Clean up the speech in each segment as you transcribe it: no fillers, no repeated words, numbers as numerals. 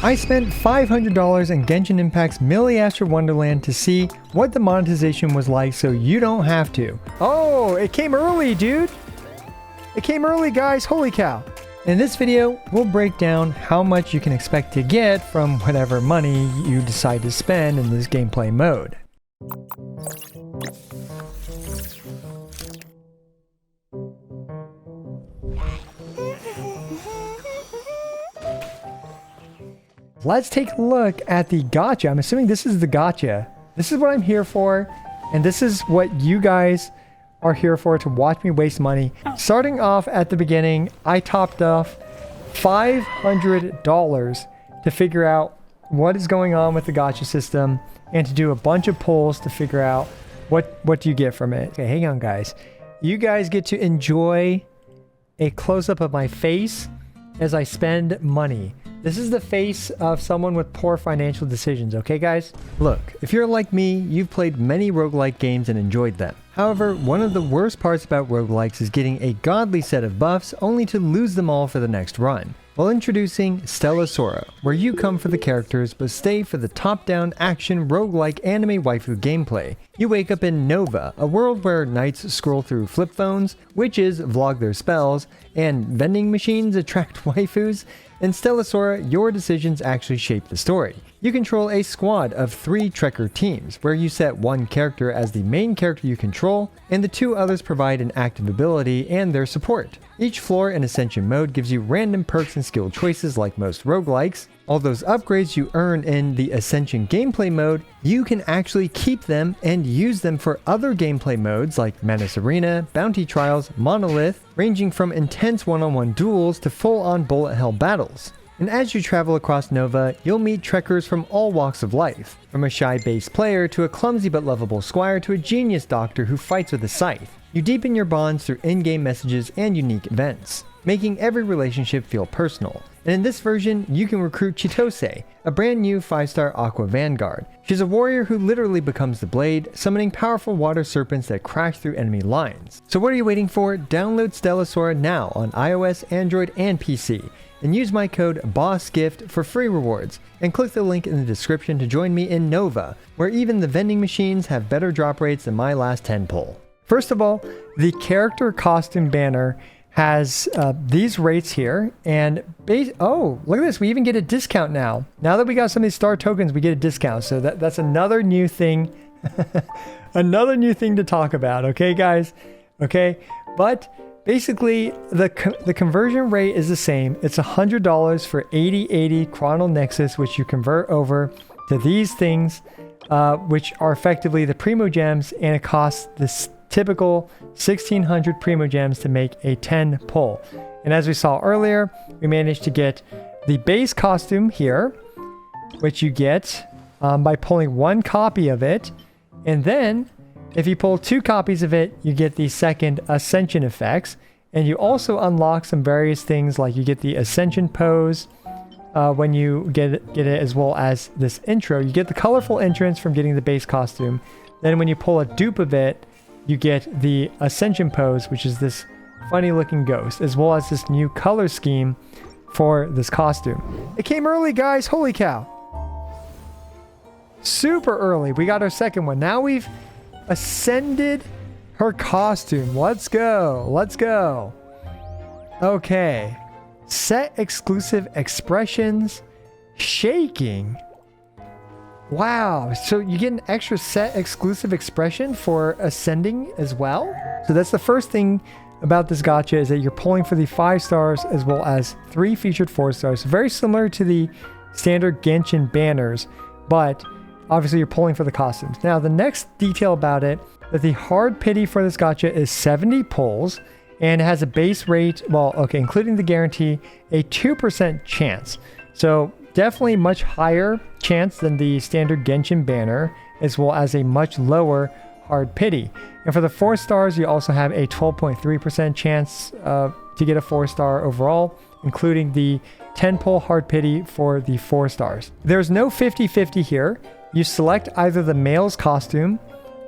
I spent $500 in Genshin Impact's Miliastra Wonderland to see what the monetization was like so you don't have to. Oh, it came early, dude. It came early, guys. Holy cow. In this video, we'll break down how much you can expect to get from whatever money you decide to spend in this gameplay mode. Let's take a look at the gacha. I'm assuming this is the gacha. This is what I'm here for, and this is what you guys are here for, to watch me waste money. Starting off at the beginning, I topped off $500 to figure out what is going on with the gacha system and to do a bunch of polls to figure out what do you get from it. Okay, hang on, guys. You guys get to enjoy a close-up of my face as I spend money. This is the face of someone with poor financial decisions, okay guys? Look, if you're like me, you've played many roguelike games and enjoyed them. However, one of the worst parts about roguelikes is getting a godly set of buffs only to lose them all for the next run. Well, introducing Stella Sora, where you come for the characters but stay for the top-down action roguelike anime waifu gameplay. You wake up in Nova, a world where knights scroll through flip phones, witches vlog their spells, and vending machines attract waifus. In Stella Sora, your decisions actually shape the story. You control a squad of 3 Trekker teams, where you set one character as the main character you control, and the 2 others provide an active ability and their support. Each floor in Ascension mode gives you random perks and skill choices like most roguelikes. All those upgrades you earn in the Ascension gameplay mode, you can actually keep them and use them for other gameplay modes like Menace Arena, Bounty Trials, Monolith, ranging from intense one-on-one duels to full-on bullet hell battles. And as you travel across Nova, you'll meet trekkers from all walks of life, from a shy base player to a clumsy but lovable squire to a genius doctor who fights with a scythe. You deepen your bonds through in-game messages and unique events, making every relationship feel personal. And in this version, you can recruit Chitose, a brand new 5-star Aqua Vanguard. She's a warrior who literally becomes the blade, summoning powerful water serpents that crash through enemy lines. So what are you waiting for? Download Stella Sora now on iOS, Android, and PC, and use my code BOSSGIFT for free rewards, and click the link in the description to join me in Nova, where even the vending machines have better drop rates than my last 10 pull. First of all, the character costume banner has these rates here, and oh, look at this, we even get a discount now. Now that we got some of these star tokens, we get a discount, so that's another new thing, another new thing to talk about, okay guys? Okay, but basically the conversion rate is the same. It's $100 for 8080 Chronal Nexus, which you convert over to these things, which are effectively the Primo Gems, and it costs this typical 1600 Primo Gems to make a 10 pull. And as we saw earlier, we managed to get the base costume here, which you get by pulling 1 copy of it. And then if you pull 2 copies of it, you get the second Ascension effects. And you also unlock some various things, like you get the Ascension pose when you get it, as well as this intro. You get the colorful entrance from getting the base costume. Then when you pull a dupe of it, you get the Ascension pose, which is this funny looking ghost, as well as this new color scheme for this costume. It came early, guys. Holy cow. Super early. We got our second one. Now we've ascended her costume. Let's go. Let's go. Okay. Set exclusive expressions. Shaking. Wow, so you get an extra set exclusive expression for ascending as well? So that's the first thing about this gacha, is that you're pulling for the 5 stars as well as 3 featured 4 stars. Very similar to the standard Genshin banners, but obviously you're pulling for the costumes. Now the next detail about it, that the hard pity for this gacha is 70 pulls, and it has a base rate, well, okay, including the guarantee, a 2% chance. So definitely much higher chance than the standard Genshin banner, as well as a much lower hard pity. And for the 4 stars, you also have a 12.3% chance to get a 4-star overall, including the 10 pull hard pity for the 4 stars. There's no 50-50 here. You select either the male's costume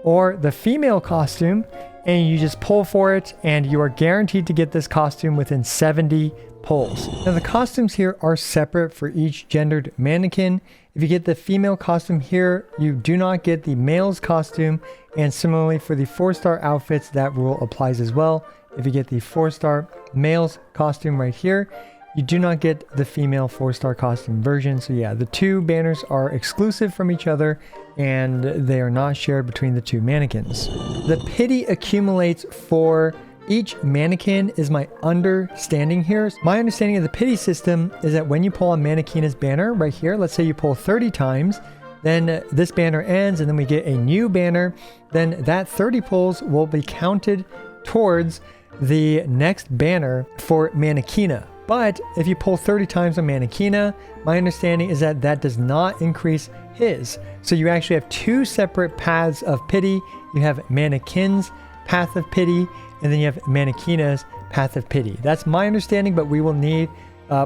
or the female costume, and you just pull for it, and you are guaranteed to get this costume within 70 pulls. Now the costumes here are separate for each gendered mannequin. If you get the female costume here, you do not get the male's costume, and similarly for the 4-star outfits, that rule applies as well. If you get the 4-star male's costume right here, you do not get the female 4-star costume version. So yeah, the two banners are exclusive from each other, and they are not shared between the two mannequins. The pity accumulates for each mannequin is my understanding here. My understanding of the pity system is that when you pull on Manekina's banner right here, let's say you pull 30 times, then this banner ends and then we get a new banner, then that 30 pulls will be counted towards the next banner for Manekina. But if you pull 30 times on Manekina, my understanding is that that does not increase his. So you actually have two separate paths of pity. You have Manekin's path of pity, and then you have Manekina's path of pity. That's my understanding, but we will need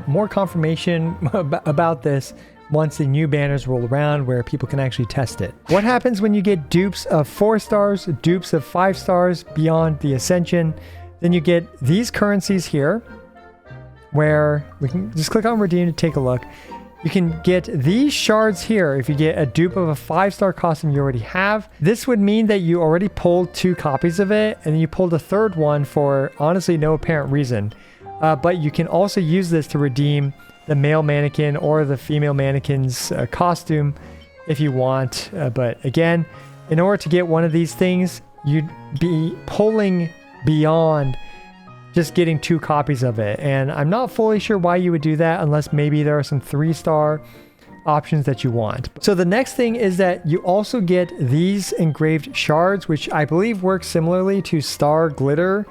more confirmation about this once the new banners roll around where people can actually test it. What happens when you get dupes of 4 stars, dupes of 5 stars beyond the Ascension? Then you get these currencies here, where we can just click on redeem to take a look. You can get these shards here if you get a dupe of a 5-star costume you already have. This would mean that you already pulled 2 copies of it, and you pulled a 3rd one for honestly no apparent reason. But you can also use this to redeem the male mannequin or the female mannequin's costume if you want. But again, in order to get one of these things, you'd be pulling beyond just getting 2 copies of it. And I'm not fully sure why you would do that unless maybe there are some 3-star options that you want. So the next thing is that you also get these engraved shards, which I believe work similarly to star glitter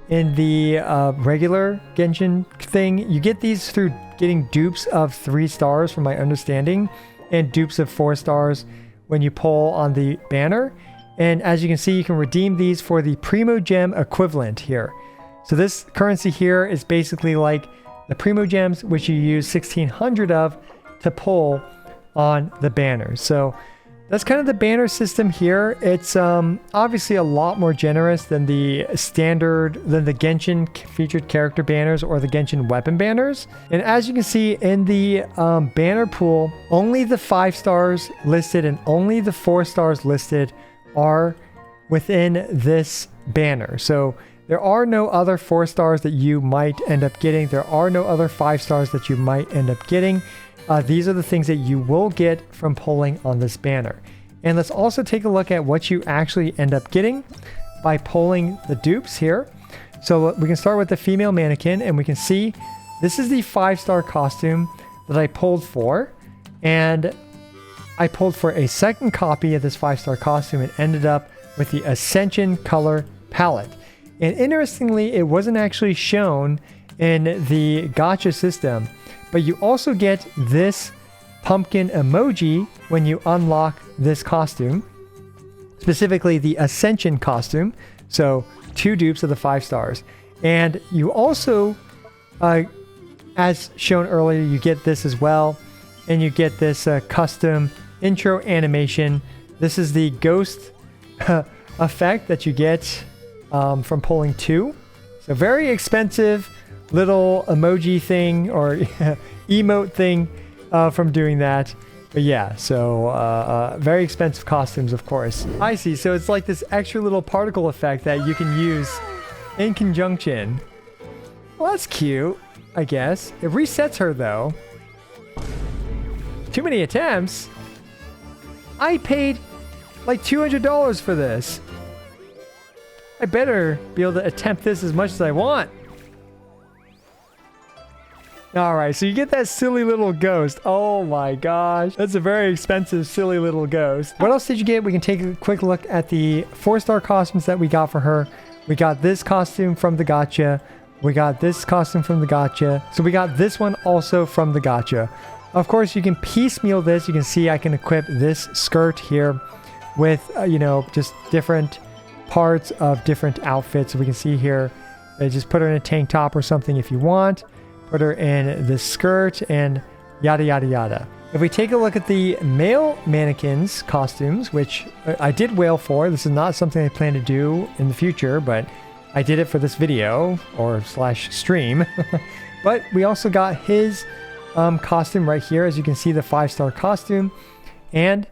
in the regular Genshin thing. You get these through getting dupes of 3 stars from my understanding, and dupes of 4 stars when you pull on the banner. And as you can see, you can redeem these for the Primo Gem equivalent here. So this currency here is basically like the Primo Gems, which you use 1,600 of to pull on the banners. So that's kind of the banner system here. It's obviously a lot more generous than the Genshin featured character banners or the Genshin weapon banners. And as you can see in the banner pool, only the 5 stars listed and only the 4 stars listed are within this banner. So there are no other 4 stars that you might end up getting. There are no other 5 stars that you might end up getting. These are the things that you will get from pulling on this banner. And let's also take a look at what you actually end up getting by pulling the dupes here. So we can start with the female mannequin, and we can see this is the 5-star costume that I pulled for. And I pulled for a second copy of this 5-star costume and ended up with the Ascension color palette. And interestingly, it wasn't actually shown in the gacha system, but you also get this pumpkin emoji when you unlock this costume, specifically the Ascension costume. So 2 dupes of the 5 stars. And you also, as shown earlier, you get this as well. And you get this custom intro animation. This is the ghost effect that you get from pulling 2. So very expensive little emoji thing or emote thing from doing that. But yeah, so very expensive costumes, of course. I see. So it's like this extra little particle effect that you can use in conjunction. Well, that's cute, I guess. It resets her, though. Too many attempts. I paid like $200 for this. I better be able to attempt this as much as I want. Alright, so you get that silly little ghost. Oh my gosh. That's a very expensive, silly little ghost. What else did you get? We can take a quick look at the 4-star costumes that we got for her. We got this costume from the gacha. We got this costume from the gacha. So we got this one also from the gacha. Of course, you can piecemeal this. You can see I can equip this skirt here with, just different parts of different outfits. So we can see here, just put her in a tank top or something if you want. Put her in this skirt and yada, yada, yada. If we take a look at the male mannequins costumes, which I did whale for, this is not something I plan to do in the future, but I did it for this video or slash stream. But we also got his costume right here. As you can see, the 5-star costume. And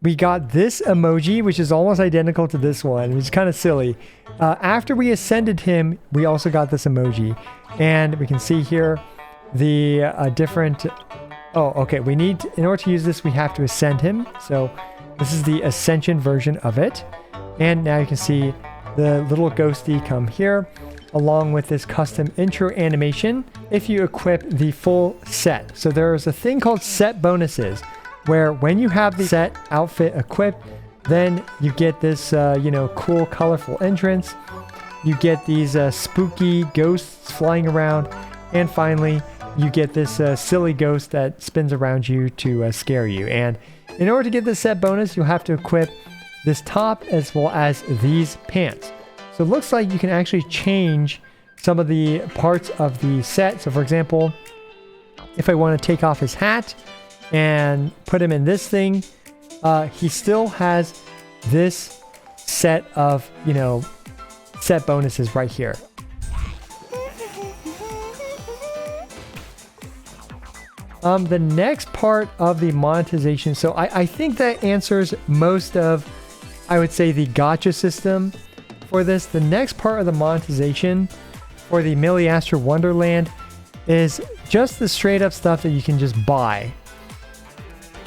we got this emoji, which is almost identical to this one, which is kind of silly. After we ascended him, we also got this emoji. And we can see here the different... Oh, okay. We need, in order to use this, we have to ascend him. So this is the ascension version of it. And now you can see the little ghosty come here, along with this custom intro animation if you equip the full set. So there's a thing called set bonuses, where when you have the set outfit equipped, then you get this, you know, cool, colorful entrance. You get these spooky ghosts flying around. And finally, you get this silly ghost that spins around you to scare you. And in order to get this set bonus, you'll have to equip this top as well as these pants. So it looks like you can actually change some of the parts of the set. So for example, if I want to take off his hat and put him in this thing, he still has this set of, you know, set bonuses right here. The next part of the monetization, so I think that answers most of, I would say, the gacha system for this. The next part of the monetization for the Miliastra Wonderland is just the straight up stuff that you can just buy.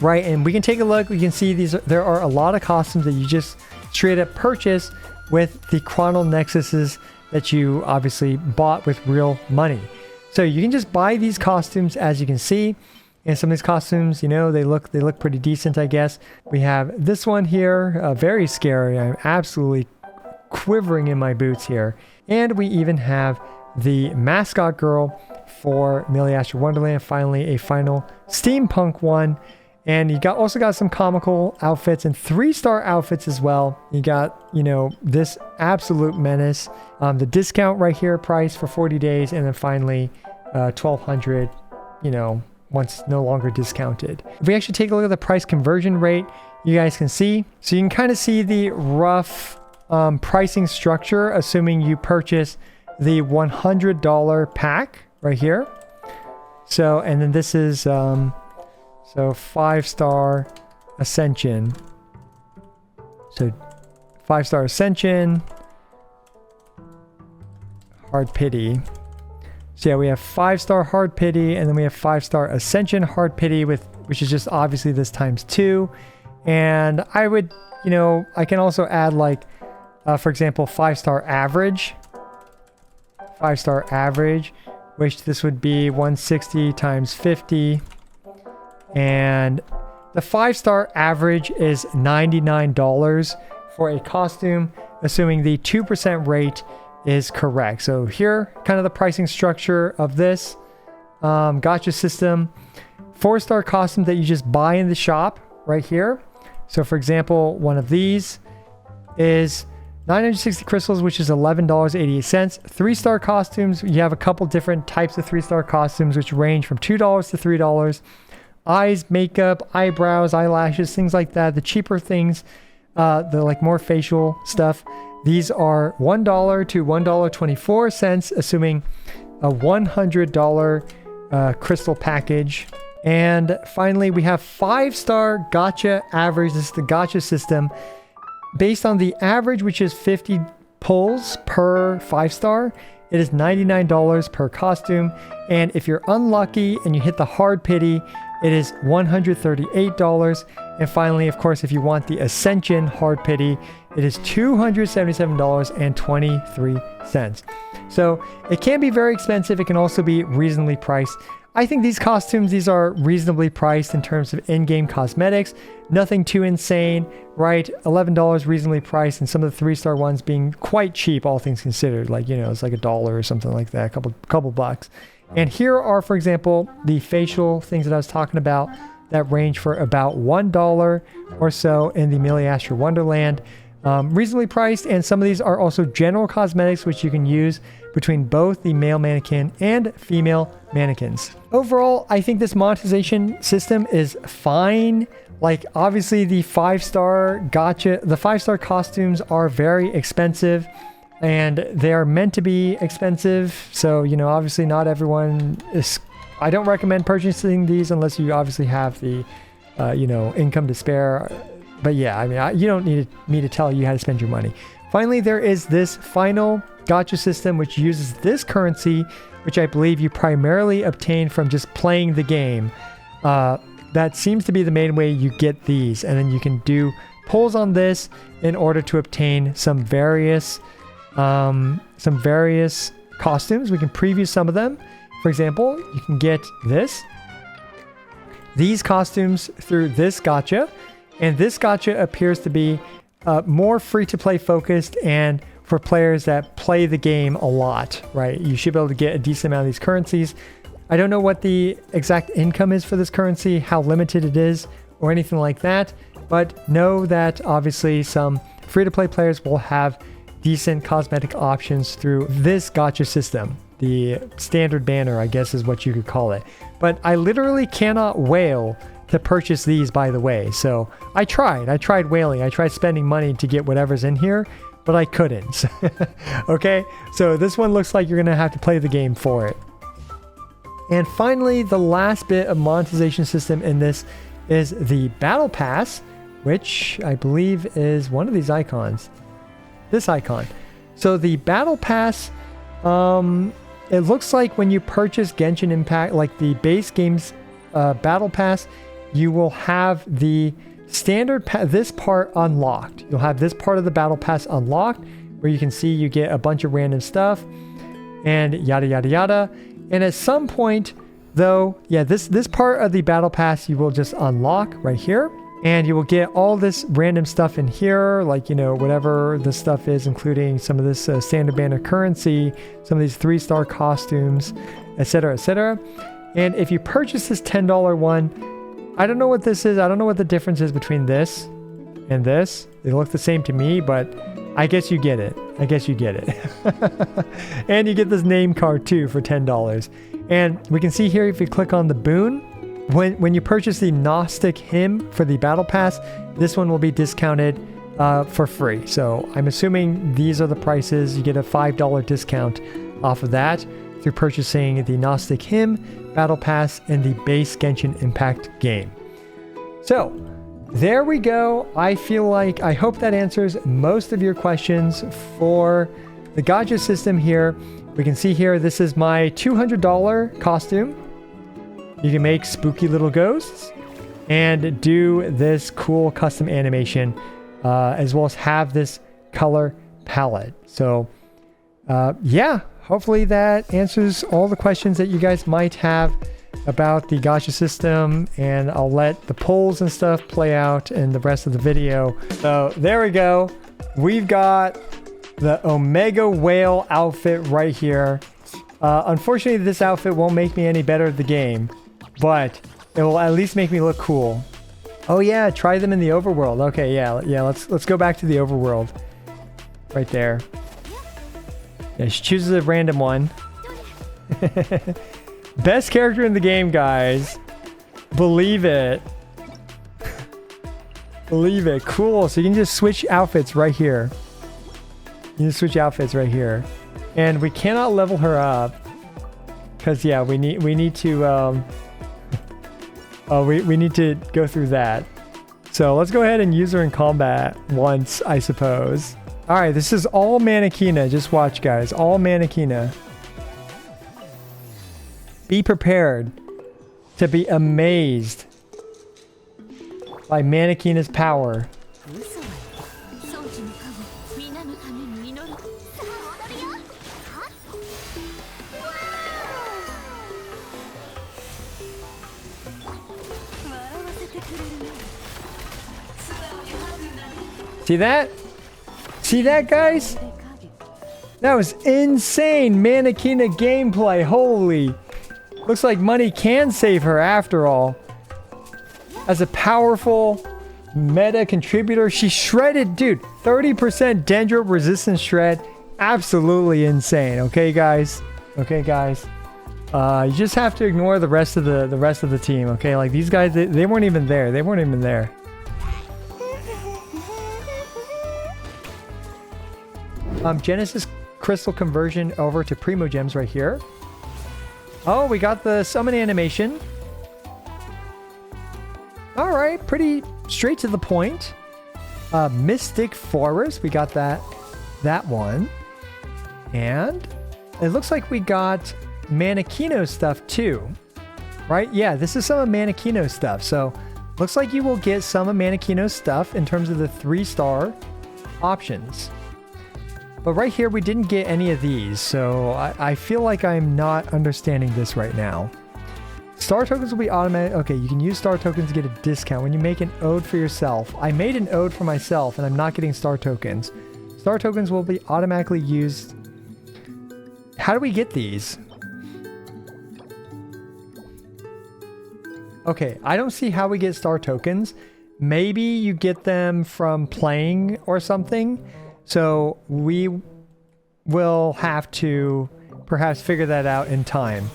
Right, and we can take a look, we can see there are a lot of costumes that you just straight up purchase with the Chronal Nexuses that you obviously bought with real money. So you can just buy these costumes, as you can see. And some of these costumes, you know, they look pretty decent, I guess. We have this one here, very scary. I'm absolutely quivering in my boots here. And we even have the mascot girl for Miliastra Wonderland. Finally, a final steampunk one. And you also got some comical outfits and 3-star outfits as well. You got, you know, this absolute menace. The discount right here, price for 40 days. And then finally, 1,200, you know, once no longer discounted. If we actually take a look at the price conversion rate, you guys can see. So you can kind of see the rough pricing structure, assuming you purchase the $100 pack right here. So, and then this is... so 5-star Ascension. So 5-star Ascension. Hard Pity. So yeah, we have 5-star Hard Pity, and then we have 5-star Ascension Hard Pity, which is just obviously this times 2. And I would, you know, I can also add like, for example, 5-star Average. 5-star Average, which this would be 160 times 50. And the 5-star average is $99 for a costume, assuming the 2% rate is correct. So here, kind of the pricing structure of this gacha system. 4-star costume that you just buy in the shop right here. So for example, one of these is 960 crystals, which is $11.88. 3-star costumes, you have a couple different types of 3-star costumes, which range from $2 to $3. Eyes, makeup, eyebrows, eyelashes, things like that. The cheaper things, the like more facial stuff, these are $1 to $1.24, assuming a $100 crystal package. And finally, we have 5-star gacha average. This is the gacha system. Based on the average, which is 50 pulls per 5-star, it is $99 per costume. And if you're unlucky and you hit the Hard Pity, it is $138. And finally, of course, if you want the Ascension Hard Pity, it is $277.23. So it can be very expensive. It can also be reasonably priced. I think these costumes, these are reasonably priced in terms of in-game cosmetics. Nothing too insane, right? $11 reasonably priced, and some of the 3-star ones being quite cheap, all things considered. Like, you know, it's like $1 or something like that, a couple bucks. And here are, for example, the facial things that I was talking about that range for about $1 or so in the Miliastra Wonderland. Reasonably priced, and some of these are also general cosmetics which you can use, between both the male mannequin and female mannequins. Overall, I think this monetization system is fine. Like, obviously the 5-star gacha, the 5-star costumes are very expensive and they are meant to be expensive. So, you know, obviously not everyone is, I don't recommend purchasing these unless you obviously have the, you know, income to spare. But yeah, I mean, you don't need me to tell you how to spend your money. Finally, there is this final gacha system, which uses this currency, which I believe you primarily obtain from just playing the game. That seems to be the main way you get these. And then you can do pulls on this in order to obtain some various costumes. We can preview some of them. For example, you can get these costumes through this gacha. And this gacha appears to be more free-to-play focused and for players that play the game a lot, right? You should be able to get a decent amount of these currencies. I don't know what the exact income is for this currency, how limited it is, or anything like that. But know that obviously some free-to-play players will have decent cosmetic options through this gacha system. The standard banner, I guess, is what you could call it. But I literally cannot whale to purchase these, by the way. So I tried whaling. I tried spending money to get whatever's in here, but I couldn't. Okay, so this one looks like you're gonna have to play the game for it. And finally, the last bit of monetization system in this is the Battle Pass, which I believe is one of these icons. This icon. So the Battle Pass, it looks like when you purchase Genshin Impact, like the base game's Battle Pass, you will have the standard this part unlocked. You'll have this part of the Battle Pass unlocked, where you can see you get a bunch of random stuff and yada yada yada. And at some point, though, yeah, this part of the Battle Pass you will just unlock right here, and you will get all this random stuff in here, like, you know, whatever the stuff is, including some of this standard banner currency, some of these 3-star costumes, etc., etc. And if you purchase this $10 one, I don't know what this is. I don't know what the difference is between this and this. They look the same to me, but I guess you get it. I guess you get it. And you get this name card too for $10. And we can see here, if you click on the boon, when you purchase the Gnostic Hymn for the Battle Pass, this one will be discounted for free. So I'm assuming these are the prices. You get a $5 discount off of that through purchasing the Gnostic Hymn, Battle Pass, and the base Genshin Impact game. So there we go. I hope that answers most of your questions for the gacha system here. We can see here, this is my $200 costume. You can make spooky little ghosts and do this cool custom animation, as well as have this color palette. So yeah, hopefully that answers all the questions that you guys might have about the gacha system, and I'll let the polls and stuff play out in the rest of the video. So there we go. We've got the Omega Whale outfit right here. Unfortunately, this outfit won't make me any better at the game, but it will at least make me look cool. Oh yeah, try them in the overworld. Okay, yeah, let's go back to the overworld. Right there. Yeah, she chooses a random one. Best character in the game, guys. Believe it. Believe it. Cool. So you can just switch outfits right here. You can switch outfits right here. And we cannot level her up. Because, yeah, we need to... we need to go through that. So let's go ahead and use her in combat once, I suppose. Alright, this is all Manekina. Just watch, guys. All Manekina. Be prepared to be amazed by Manekina's power. See that? See that, guys? That was insane Manekina gameplay. Holy. Looks like money can save her after all. As a powerful meta contributor, she shredded, dude, 30% Dendro resistance shred absolutely insane. Okay, guys. Okay, guys. You just have to ignore the rest of the team. Okay, like these guys, they weren't even there. They weren't even there. Genesis crystal conversion over to Primo Gems right here. Oh, we got the summon animation. All right, pretty straight to the point. Mystic Forest, we got that one. And it looks like we got Manekino stuff too, right? Yeah, this is some of Manekino stuff. So looks like you will get some of Manekino stuff in terms of the 3-star options. But right here, we didn't get any of these. So I feel like I'm not understanding this right now. Star tokens will be automatic. Okay, you can use star tokens to get a discount when you make an ode for yourself. I made an ode for myself and I'm not getting star tokens. Star tokens will be automatically used. How do we get these? Okay, I don't see how we get star tokens. Maybe you get them from playing or something. So we will have to perhaps figure that out in time.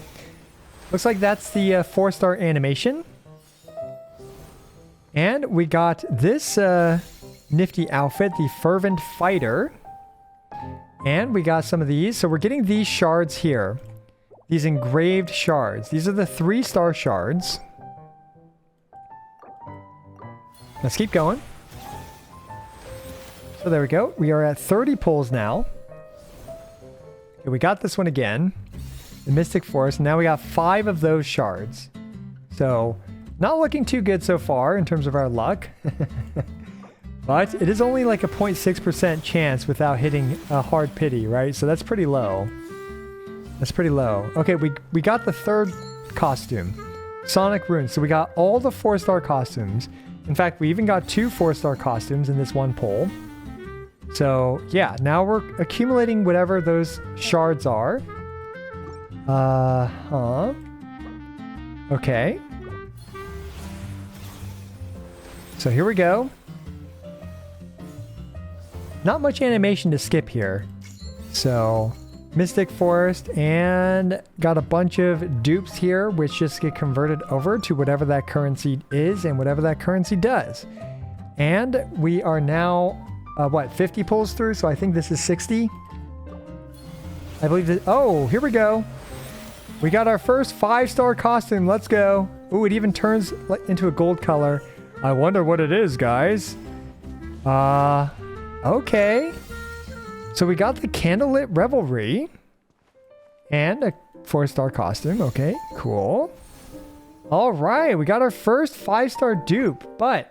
Looks like that's the 4-star animation. And we got this nifty outfit, the Fervent Fighter. And we got some of these. So we're getting these shards here. These engraved shards. These are the 3-star shards. Let's keep going. So there we go. We are at 30 pulls now. Okay, we got this one again. The Mystic Forest. Now we got 5 of those shards. So not looking too good so far in terms of our luck. But it is only like a 0.6% chance without hitting a hard pity, right? So that's pretty low. That's pretty low. Okay, we got the 3rd costume. Sonic Runes. So we got all the 4-star costumes. In fact, we even got 2 4-star costumes in this one pull. So yeah, now we're accumulating whatever those shards are. Okay. So here we go. Not much animation to skip here. So Mystic Forest, and got a bunch of dupes here which just get converted over to whatever that currency is and whatever that currency does. And we are now what, 50 pulls through, so I think this is 60. I believe that. Oh, here we go. We got our first 5-star costume. Let's go. Ooh, it even turns into a gold color. I wonder what it is, guys. Okay. So we got the Candlelit Revelry and a 4-star costume. Okay, cool. All right, we got our first 5-star dupe, but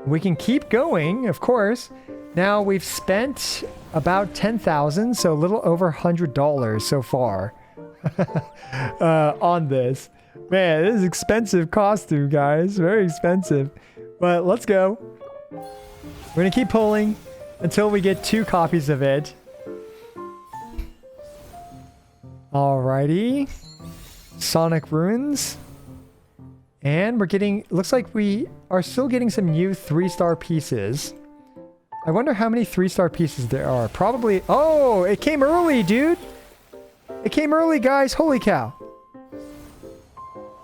we can keep going, of course. Now we've spent about 10,000, so a little over $100 so far on this. Man, this is expensive costume, guys. Very expensive. But let's go. We're gonna keep pulling until we get 2 copies of it. Alrighty. Sonic Runes. And we're getting, looks like we are still getting some new 3-star pieces. I wonder how many 3-star pieces there are. Probably, oh, it came early, dude. It came early, guys. Holy cow.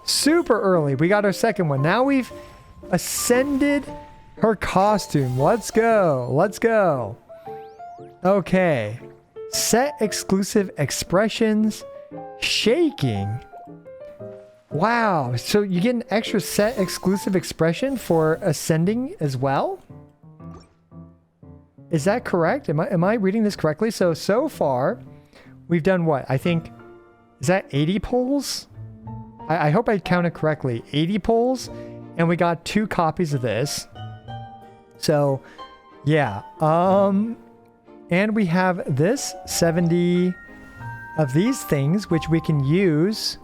Super early. We got our second one. Now we've ascended her costume. Let's go. Let's go. Okay. Set exclusive expressions. Shaking. Wow. So you get an extra set exclusive expression for ascending as well? Is that correct? Am I reading this correctly? So far, we've done what? I think, is that 80 pulls? I hope I counted correctly. 80 pulls, and we got 2 copies of this. So, yeah. And we have this 70 of these things, which we can use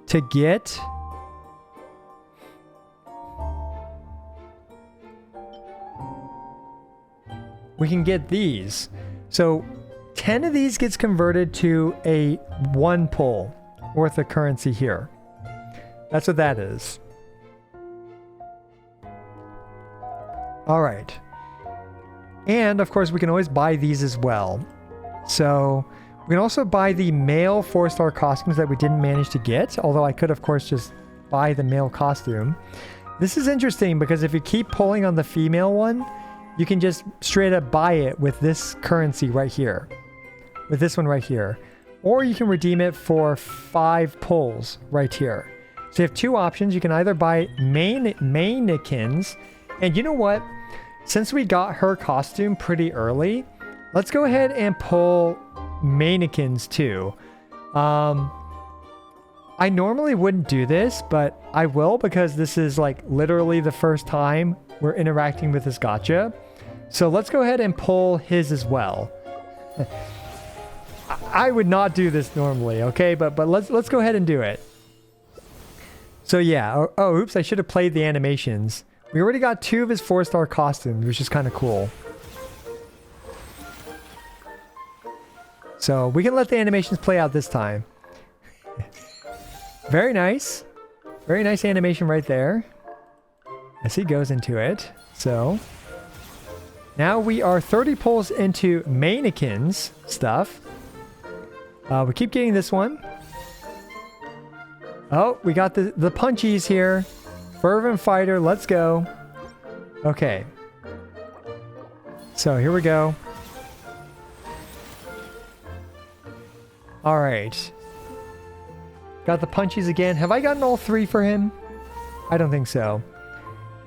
to get these. So 10 of these gets converted to a 1 pull worth of currency here. That's what that is. All right. And of course we can always buy these as well. So we can also buy the male 4-star costumes that we didn't manage to get, although I could of course just buy the male costume. This is interesting because if you keep pulling on the female one, you can just straight up buy it with this currency right here. With this one right here. Or you can redeem it for 5 pulls right here. So you have 2 options. You can either buy Manekins. And you know what? Since we got her costume pretty early, let's go ahead and pull Manekins too. I normally wouldn't do this, but I will because this is like literally the first time we're interacting with this gacha. So let's go ahead and pull his as well. I would not do this normally, okay? But let's go ahead and do it. So yeah, oh oops, I should have played the animations. We already got 2 of his 4-star costumes, which is kind of cool. So we can let the animations play out this time. Very nice. Very nice animation right there. As he goes into it. So now we are 30 pulls into Manekins stuff. We keep getting this one. Oh, we got the punchies here. Fervent Fighter, let's go. Okay. So here we go. All right. Got the punchies again. Have I gotten all 3 for him? I don't think so.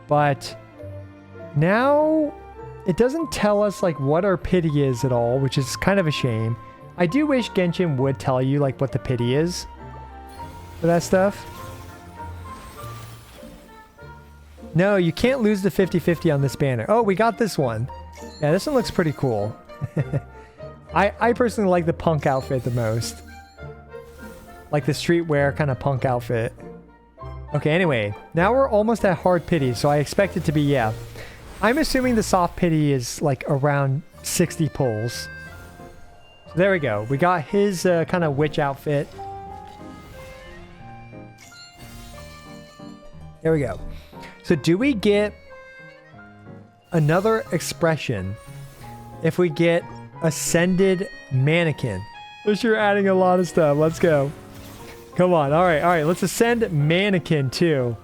But now it doesn't tell us like what our pity is at all, which is kind of a shame. I do wish Genshin would tell you like what the pity is for that stuff. No, you can't lose the 50-50 on this banner. Oh, we got this one. Yeah, this one looks pretty cool. I personally like the punk outfit the most. Like the streetwear kind of punk outfit. Okay, anyway. Now we're almost at hard pity, so I expect it to be, yeah. I'm assuming the soft pity is like around 60 pulls. So there we go. We got his kind of witch outfit. There we go. So do we get another expression if we get Ascended Manekin? So you're adding a lot of stuff. Let's go. Come on. All right. Let's ascend Manekin too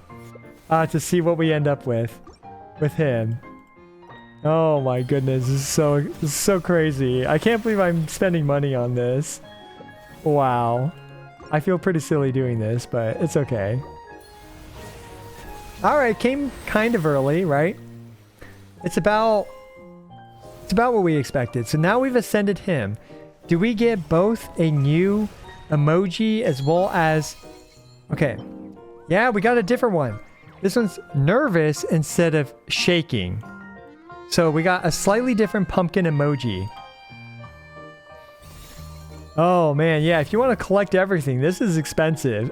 to see what we end up with him. Oh my goodness. This is so crazy. I can't believe I'm spending money on this. Wow. I feel pretty silly doing this, but it's okay. All right, came kind of early, right? It's about what we expected. So now we've ascended him. Do we get both a new emoji as well as... Okay. Yeah, we got a different one. This one's nervous instead of shaking. So we got a slightly different pumpkin emoji. Oh man, yeah, if you want to collect everything, this is expensive.